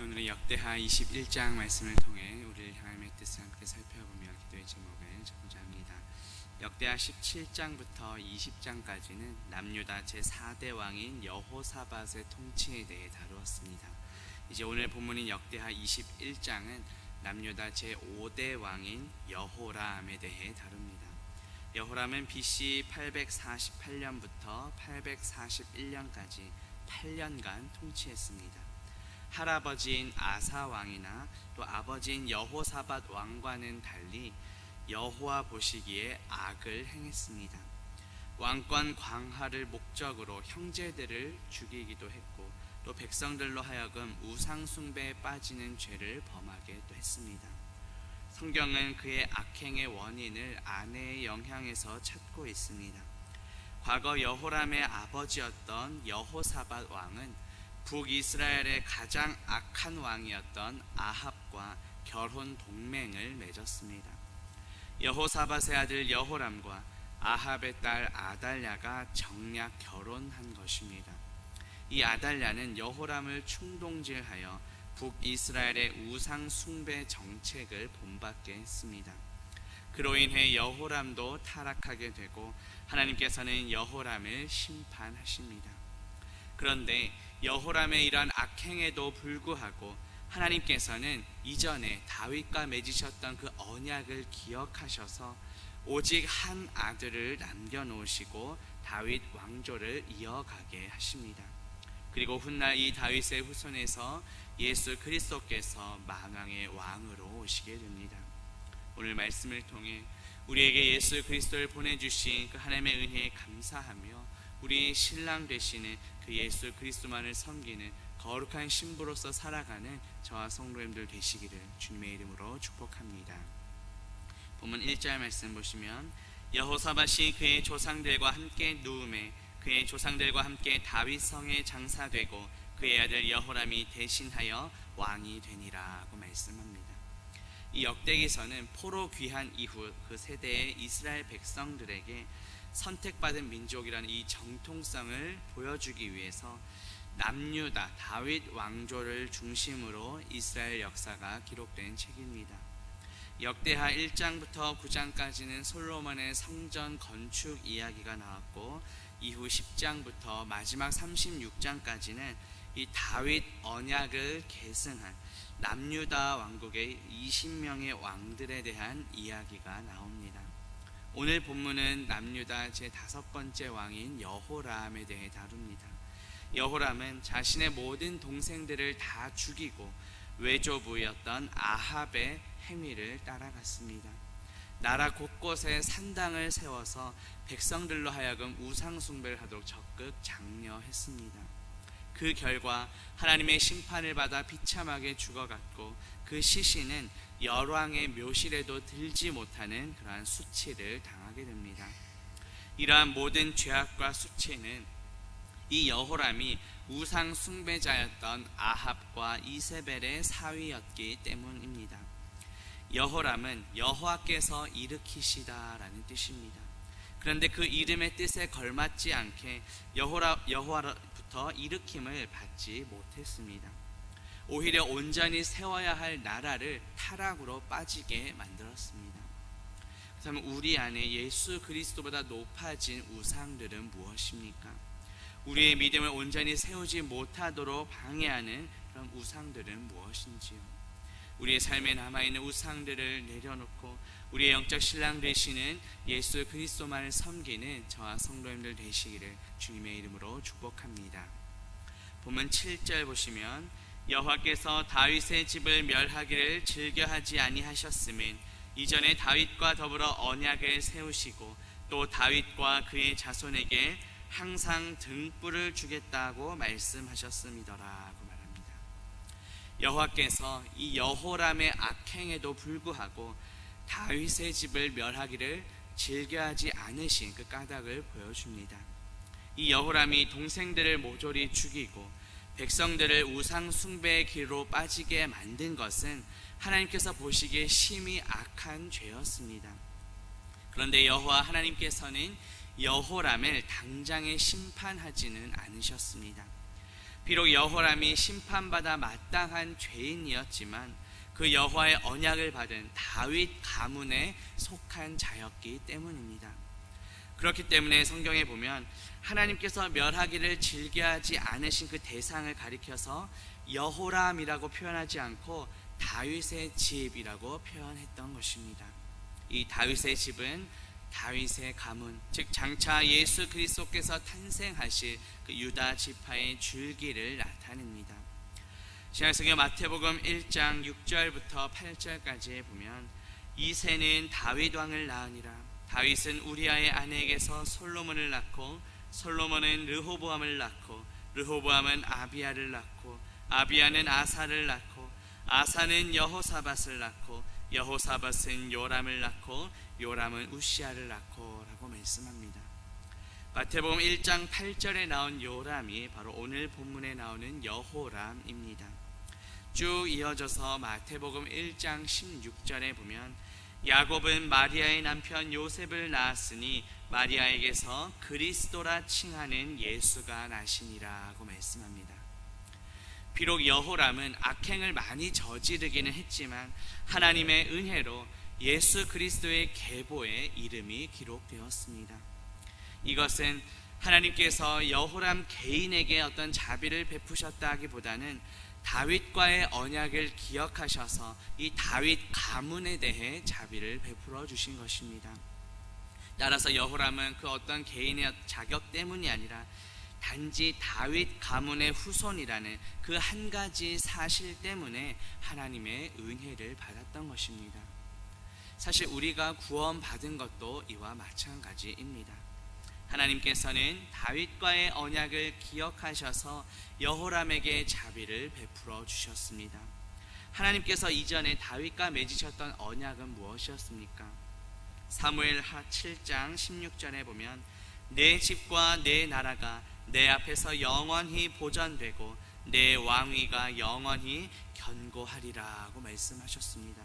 오늘은 역대하 21장 말씀을 통해 우리를 하나님의 뜻을 함께 살펴보며 기도의 제목을 적고자 합니다. 역대하 17장부터 20장까지는 남유다 제4대 왕인 여호사밧의 통치에 대해 다루었습니다. 이제 오늘 본문인 역대하 21장은 남유다 제5대 왕인 여호람에 대해 다룹니다. 여호람은 BC 848년부터 841년까지 8년간 통치했습니다. 할아버지인 아사 왕이나 또 아버지인 여호사밧 왕과는 달리 여호와 보시기에 악을 행했습니다. 왕권 강화를 목적으로 형제들을 죽이기도 했고 또 백성들로 하여금 우상 숭배에 빠지는 죄를 범하게도 했습니다. 성경은 그의 악행의 원인을 아내의 영향에서 찾고 있습니다. 과거 여호람의 아버지였던 여호사밧 왕은 북이스라엘의 가장 악한 왕이었던 아합과 결혼 동맹을 맺었습니다. 여호사밧의 아들 여호람과 아합의 딸 아달랴가 정략 결혼한 것입니다. 이 아달랴는 여호람을 충동질하여 북이스라엘의 우상 숭배 정책을 본받게 했습니다. 그로 인해 여호람도 타락하게 되고 하나님께서는 여호람을 심판하십니다. 그런데 여호람의 이러한 악행에도 불구하고 하나님께서는 이전에 다윗과 맺으셨던 그 언약을 기억하셔서 오직 한 아들을 남겨놓으시고 다윗 왕조를 이어가게 하십니다. 그리고 훗날 이 다윗의 후손에서 예수 그리스도께서 만왕의 왕으로 오시게 됩니다. 오늘 말씀을 통해 우리에게 예수 그리스도를 보내주신 그 하나님의 은혜에 감사하며 우리의 신랑 되시는 그 예수 그리스도만을 섬기는 거룩한 신부로서 살아가는 저와 성도님들 되시기를 주님의 이름으로 축복합니다. 본문 1절 말씀 보시면 여호사밧이 그의 조상들과 함께 누움에 그의 조상들과 함께 다윗성에 장사되고 그의 아들 여호람이 대신하여 왕이 되니라고 말씀합니다. 이 역대기서는 포로 귀환 이후 그 세대의 이스라엘 백성들에게 선택받은 민족이라는 이 정통성을 보여주기 위해서 남유다 다윗 왕조를 중심으로 이스라엘 역사가 기록된 책입니다. 역대하 1장부터 9장까지는 솔로몬의 성전 건축 이야기가 나왔고 이후 10장부터 마지막 36장까지는 이 다윗 언약을 계승한 남유다 왕국의 20명의 왕들에 대한 이야기가 나옵니다. 오늘 본문은 남유다 제5번째 왕인 여호람에 대해 다룹니다. 여호람은 자신의 모든 동생들을 다 죽이고 외조부였던 아합의 행위를 따라갔습니다. 나라 곳곳에 산당을 세워서 백성들로 하여금 우상 숭배를 하도록 적극 장려했습니다. 그 결과 하나님의 심판을 받아 비참하게 죽어갔고 그 시신은 열왕의 묘실에도 들지 못하는 그러한 수치를 당하게 됩니다. 이러한 모든 죄악과 수치는 이 여호람이 우상 숭배자였던 아합과 이세벨의 사위였기 때문입니다. 여호람은 여호와께서 일으키시다라는 뜻입니다. 그런데 그 이름의 뜻에 걸맞지 않게 여호와로부터 일으킴을 받지 못했습니다. 오히려 온전히 세워야 할 나라를 타락으로 빠지게 만들었습니다. 그렇다면 우리 안에 예수 그리스도보다 높아진 우상들은 무엇입니까? 우리의 믿음을 온전히 세우지 못하도록 방해하는 그런 우상들은 무엇인지요? 우리의 삶에 남아있는 우상들을 내려놓고 우리의 영적 신랑 되시는 예수 그리스도만을 섬기는 저와 성도님들 되시기를 주님의 이름으로 축복합니다. 본문 7절 보시면 여호와께서 다윗의 집을 멸하기를 즐겨하지 아니하셨음은 이전에 다윗과 더불어 언약을 세우시고 또 다윗과 그의 자손에게 항상 등불을 주겠다고 말씀하셨음이더라고 말합니다. 여호와께서 이 여호람의 악행에도 불구하고 다윗의 집을 멸하기를 즐겨하지 않으신 그 까닭을 보여줍니다. 이 여호람이 동생들을 모조리 죽이고 백성들을 우상 숭배의 길로 빠지게 만든 것은 하나님께서 보시기에 심히 악한 죄였습니다. 그런데 여호와 하나님께서는 여호람을 당장에 심판하지는 않으셨습니다. 비록 여호람이 심판받아 마땅한 죄인이었지만 그 여호와의 언약을 받은 다윗 가문에 속한 자였기 때문입니다. 그렇기 때문에 성경에 보면 하나님께서 멸하기를 즐겨하지 않으신 그 대상을 가리켜서 여호람이라고 표현하지 않고 다윗의 집이라고 표현했던 것입니다. 이 다윗의 집은 다윗의 가문, 즉 장차 예수 그리스도께서 탄생하실 그 유다 지파의 줄기를 나타냅니다. 신약성경 마태복음 1장 6절부터 8절까지에 보면 이새는 다윗 왕을 낳으니라. 다윗은 우리아의 아내에게서 솔로몬을 낳고 솔로몬은 르호보암을 낳고 르호보암은 아비야를 낳고 아비야는 아사를 낳고 아사는 여호사밧을 낳고 여호사밧은 요람을 낳고 요람은 우시아를 낳고 라고 말씀합니다. 마태복음 1장 8절에 나온 요람이 바로 오늘 본문에 나오는 여호람입니다. 쭉 이어져서 마태복음 1장 16절에 보면 야곱은 마리아의 남편 요셉을 낳았으니 마리아에게서 그리스도라 칭하는 예수가 나시니라고 말씀합니다. 비록 여호람은 악행을 많이 저지르기는 했지만 하나님의 은혜로 예수 그리스도의 계보에 이름이 기록되었습니다. 이것은 하나님께서 여호람 개인에게 어떤 자비를 베푸셨다 하기보다는 다윗과의 언약을 기억하셔서 이 다윗 가문에 대해 자비를 베풀어 주신 것입니다. 따라서 여호람은 그 어떤 개인의 자격 때문이 아니라 단지 다윗 가문의 후손이라는 그 한 가지 사실 때문에 하나님의 은혜를 받았던 것입니다. 사실 우리가 구원받은 것도 이와 마찬가지입니다. 하나님께서는 다윗과의 언약을 기억하셔서 여호람에게 자비를 베풀어 주셨습니다. 하나님께서 이전에 다윗과 맺으셨던 언약은 무엇이었습니까? 사무엘하 7장 16절에 보면 내 집과 내 나라가 내 앞에서 영원히 보존되고 내 왕위가 영원히 견고하리라고 말씀하셨습니다.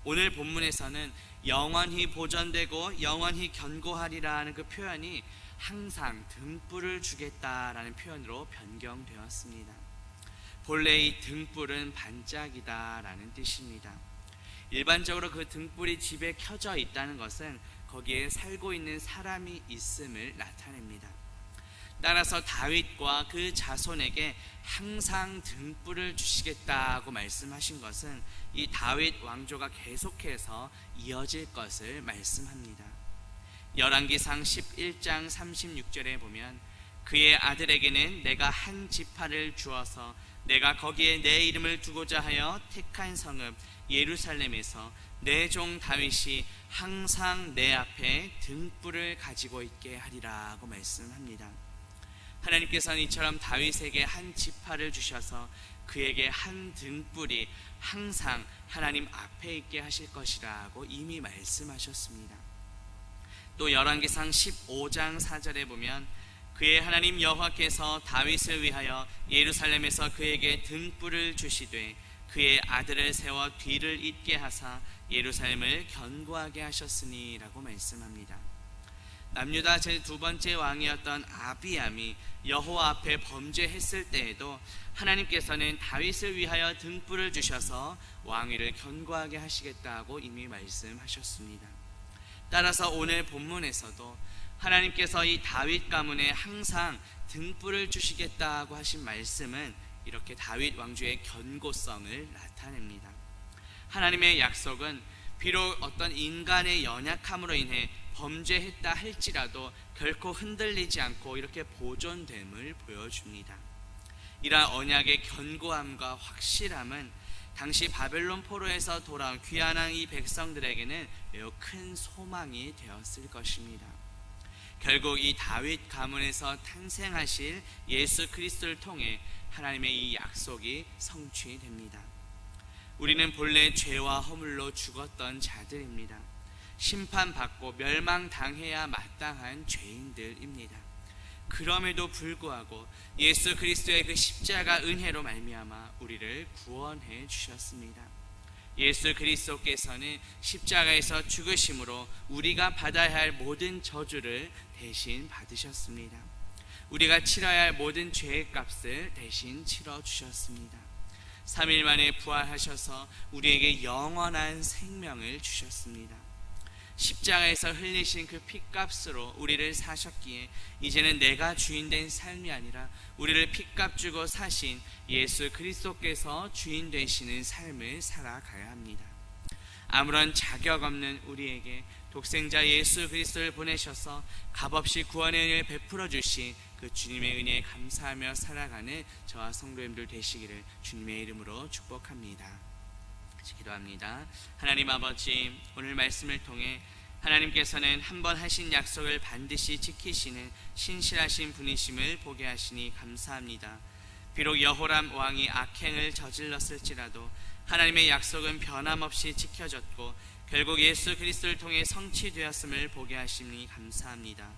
오늘 본문에서는 영원히 보존되고 영원히 견고하리라는 그 표현이 항상 등불을 주겠다라는 표현으로 변경되었습니다. 본래 이 등불은 반짝이다라는 뜻입니다. 일반적으로 그 등불이 집에 켜져 있다는 것은 거기에 살고 있는 사람이 있음을 나타냅니다. 따라서 다윗과 그 자손에게 항상 등불을 주시겠다고 말씀하신 것은 이 다윗 왕조가 계속해서 이어질 것을 말씀합니다. 열왕기상 11장 36절에 보면 그의 아들에게는 내가 한 지파를 주어서 내가 거기에 내 이름을 두고자 하여 택한 성읍 예루살렘에서 내 종 다윗이 항상 내 앞에 등불을 가지고 있게 하리라고 말씀합니다. 하나님께서는 이처럼 다윗에게 한 지파를 주셔서 그에게 한 등불이 항상 하나님 앞에 있게 하실 것이라고 이미 말씀하셨습니다. 또 열왕기상 15장 4절에 보면 그의 하나님 여호와께서 다윗을 위하여 예루살렘에서 그에게 등불을 주시되 그의 아들을 세워 뒤를 잇게 하사 예루살렘을 견고하게 하셨으니 라고 말씀합니다. 남유다 제2 번째 왕이었던 아비암이 여호와 앞에 범죄했을 때에도 하나님께서는 다윗을 위하여 등불을 주셔서 왕위를 견고하게 하시겠다고 이미 말씀하셨습니다. 따라서 오늘 본문에서도 하나님께서 이 다윗 가문에 항상 등불을 주시겠다고 하신 말씀은 이렇게 다윗 왕조의 견고성을 나타냅니다. 하나님의 약속은 비록 어떤 인간의 연약함으로 인해 범죄했다 할지라도 결코 흔들리지 않고 이렇게 보존됨을 보여줍니다. 이러한 언약의 견고함과 확실함은 당시 바벨론 포로에서 돌아온 귀환한 이 백성들에게는 매우 큰 소망이 되었을 것입니다. 결국 이 다윗 가문에서 탄생하실 예수 그리스도를 통해 하나님의 이 약속이 성취됩니다. 우리는 본래 죄와 허물로 죽었던 자들입니다. 심판받고 멸망당해야 마땅한 죄인들입니다. 그럼에도 불구하고 예수 그리스도의 그 십자가 은혜로 말미암아 우리를 구원해 주셨습니다. 예수 그리스도께서는 십자가에서 죽으심으로 우리가 받아야 할 모든 저주를 대신 받으셨습니다. 우리가 치러야 할 모든 죄의 값을 대신 치러 주셨습니다. 3일 만에 부활하셔서 우리에게 영원한 생명을 주셨습니다. 십자가에서 흘리신 그 피값으로 우리를 사셨기에 이제는 내가 주인된 삶이 아니라 우리를 피값 주고 사신 예수 그리스도께서 주인 되시는 삶을 살아가야 합니다. 아무런 자격 없는 우리에게 독생자 예수 그리스도를 보내셔서 값없이 구원의 은혜를 베풀어 주신 그 주님의 은혜에 감사하며 살아가는 저와 성도님들 되시기를 주님의 이름으로 축복합니다. 기도합니다. 하나님 아버지, 오늘 말씀을 통해 하나님께서는 한 번 하신 약속을 반드시 지키시는 신실하신 분이심을 보게 하시니 감사합니다. 비록 여호람 왕이 악행을 저질렀을지라도 하나님의 약속은 변함없이 지켜졌고 결국 예수 그리스도를 통해 성취되었음을 보게 하시니 감사합니다.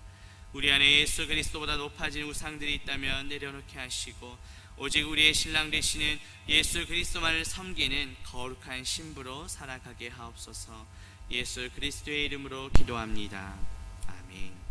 우리 안에 예수 그리스도보다 높아진 우상들이 있다면 내려놓게 하시고 오직 우리의 신랑 되시는 예수 그리스도만을 섬기는 거룩한 신부로 살아가게 하옵소서. 예수 그리스도의 이름으로 기도합니다. 아멘.